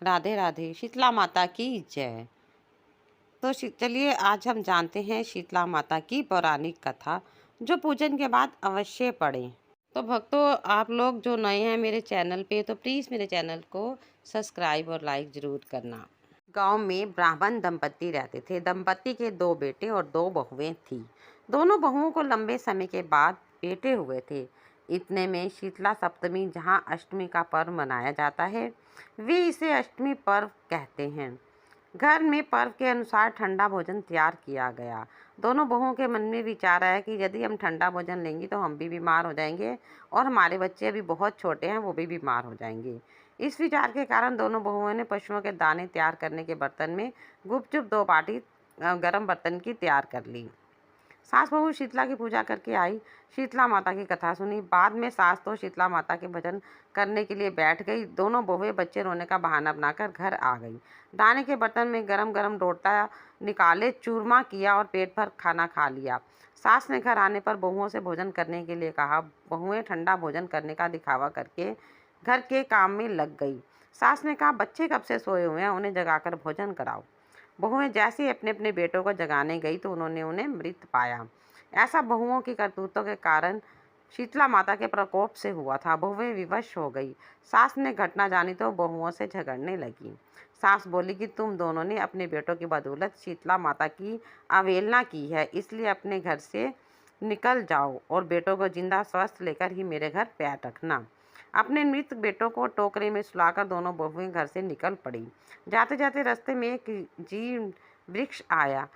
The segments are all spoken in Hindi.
राधे राधे। शीतला माता की जय। तो चलिए आज हम जानते हैं शीतला माता की पौराणिक कथा, जो पूजन के बाद अवश्य पढ़ें। तो भक्तों, आप लोग जो नए हैं मेरे चैनल पे, तो प्लीज़ मेरे चैनल को सब्सक्राइब और लाइक ज़रूर करना। गांव में ब्राह्मण दंपति रहते थे। दंपति के 2 बेटे और 2 बहुएं थीं। दोनों बहुओं को लंबे समय के बाद बेटे हुए थे। इतने में शीतला सप्तमी, जहां अष्टमी का पर्व मनाया जाता है, वे इसे अष्टमी पर्व कहते हैं। घर में पर्व के अनुसार ठंडा भोजन तैयार किया गया। दोनों बहुओं के मन में विचार आया कि यदि हम ठंडा भोजन लेंगे तो हम भी बीमार हो जाएंगे और हमारे बच्चे अभी बहुत छोटे हैं, वो भी बीमार हो जाएंगे। इस विचार के कारण दोनों बहुओं ने पशुओं के दाने तैयार करने के बर्तन में गुपचुप 2 बाटी गर्म बर्तन की तैयार कर ली। सास बहू शीतला की पूजा करके आई। शीतला माता की कथा सुनी। बाद में सास तो शीतला माता के भजन करने के लिए बैठ गई। दोनों बहुएं बच्चे रोने का बहाना बनाकर घर आ गई। दाने के बर्तन में गरम गरम रोटा निकाले, चूरमा किया और पेट भर खाना खा लिया। सास ने घर आने पर बहुओं से भोजन करने के लिए कहा। बहुएं ठंडा भोजन करने का दिखावा करके घर के काम में लग गई। सास ने कहा, बच्चे कब से सोए हुए हैं, उन्हें जगाकर भोजन कराओ। बहुएं जैसे ही अपने अपने बेटों को जगाने गई तो उन्होंने उन्हें मृत पाया। ऐसा बहुओं की करतूतों के कारण शीतला माता के प्रकोप से हुआ था। बहुएं विवश हो गई। सास ने घटना जानी तो बहुओं से झगड़ने लगी। सास बोली कि तुम दोनों ने अपने बेटों की बदौलत शीतला माता की अवहेलना की है, इसलिए अपने घर से निकल जाओ और बेटों को जिंदा स्वस्थ लेकर ही मेरे घर पैर रखना। अपने मृत बेटों को टोकरे में सुलाकर दोनों बहुएं घर से निकल पड़ी। जाते जाते रास्ते में एक जीव वृक्ष आया।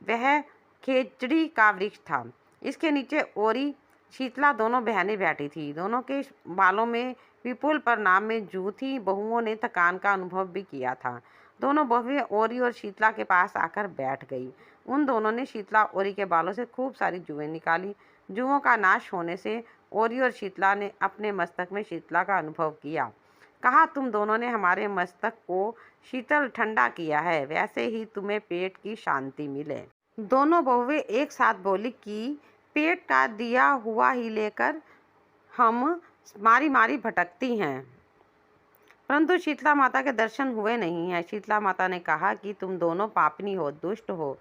वह खेजड़ी का वृक्ष था। इसके नीचे ओरी शीतला दोनों बहनें बैठी थी। दोनों के बालों में विपुल पर नाम में जू थी। बहुओं ने थकान का अनुभव भी किया था। दोनों बहुएं ओरी और शीतला के पास आकर बैठ गई। उन दोनों ने शीतला ओरी के बालों से खूब सारी जुएं निकाली। जुओं का नाश होने से ओरी और शीतला ने अपने मस्तक में शीतला का अनुभव किया। कहा, तुम दोनों ने हमारे मस्तक को शीतल ठंडा किया है, वैसे ही तुम्हें पेट की शांति मिले। दोनों बहुएं एक साथ बोली कि पेट का दिया हुआ ही लेकर हम मारी मारी भटकती हैं, परंतु शीतला माता के दर्शन हुए नहीं है। शीतला माता ने कहा कि तुम दोनों पापनी हो, दुष्ट हो,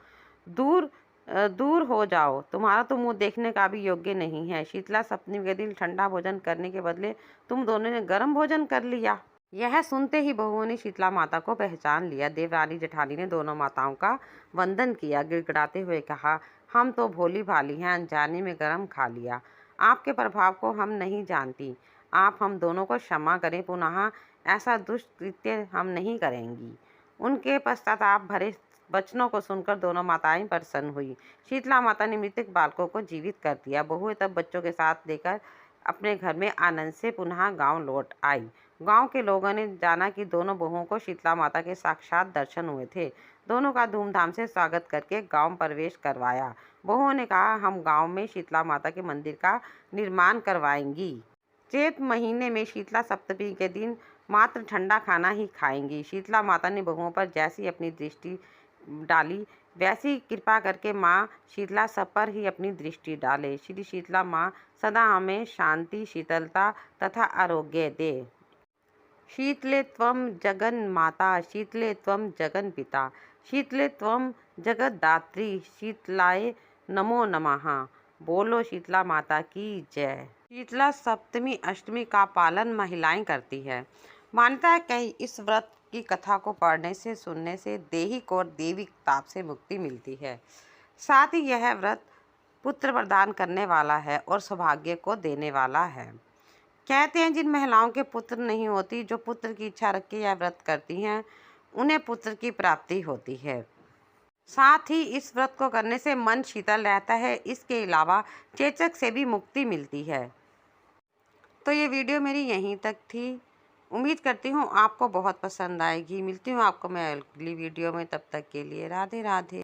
दूर दूर हो जाओ, तुम्हारा तो मुंह देखने का भी योग्य नहीं है। शीतला सप्तमी के दिन ठंडा भोजन करने के बदले तुम दोनों ने गर्म भोजन कर लिया। यह सुनते ही बहुओं ने शीतला माता को पहचान लिया। देवरानी जेठानी ने दोनों माताओं का वंदन किया। गिड़गिड़ाते हुए कहा, हम तो भोली भाली हैं, अनजाने में गर्म खा लिया। आपके प्रभाव को हम नहीं जानती। आप हम दोनों को क्षमा करें, पुनः ऐसा दुष्ट कृत्य हम नहीं करेंगी। उनके पश्चाताप भरे वचनों को सुनकर दोनों माताएं प्रसन्न हुई। शीतला माता ने मृतक बालकों को जीवित कर दिया। बहुएं तब बच्चों के साथ लेकर अपने घर में आनंद से पुनः गांव लौट आई। गांव के लोगों ने जाना कि दोनों बहुओं को शीतला माता के साक्षात दर्शन हुए थे। दोनों का धूमधाम से स्वागत करके गांव प्रवेश करवाया। बहुओं ने कहा, हम गांव में शीतला माता के मंदिर का निर्माण करवाएंगी। चैत महीने में शीतला सप्तमी के दिन मात्र ठंडा खाना ही खाएंगी। शीतला माता ने बहुओं पर जैसी अपनी दृष्टि डाली, वैसी कृपा करके माँ शीतला सब पर ही अपनी दृष्टि डाले। श्री शीतला माँ सदा हमें शांति, शीतलता तथा आरोग्य दे। शीतले त्वं जगन माता, शीतले त्वं जगन पिता, शीतले त्वं जगद्धात्री, शीतलाय नमो नमः। बोलो शीतला माता की जय। शीतला सप्तमी अष्टमी का पालन महिलाएं करती है। मान्यता है कि इस व्रत की कथा को पढ़ने से, सुनने से दैहिक और दैविक ताप से मुक्ति मिलती है। साथ ही यह व्रत पुत्र प्रदान करने वाला है और सौभाग्य को देने वाला है। कहते हैं, जिन महिलाओं के पुत्र नहीं होती, जो पुत्र की इच्छा रख के यह व्रत करती हैं, उन्हें पुत्र की प्राप्ति होती है। साथ ही इस व्रत को करने से मन शीतल रहता है। इसके अलावा चेचक से भी मुक्ति मिलती है। तो ये वीडियो मेरी यहीं तक थी। उम्मीद करती हूँ आपको बहुत पसंद आएगी। मिलती हूँ आपको मैं अगली वीडियो में, तब तक के लिए राधे राधे।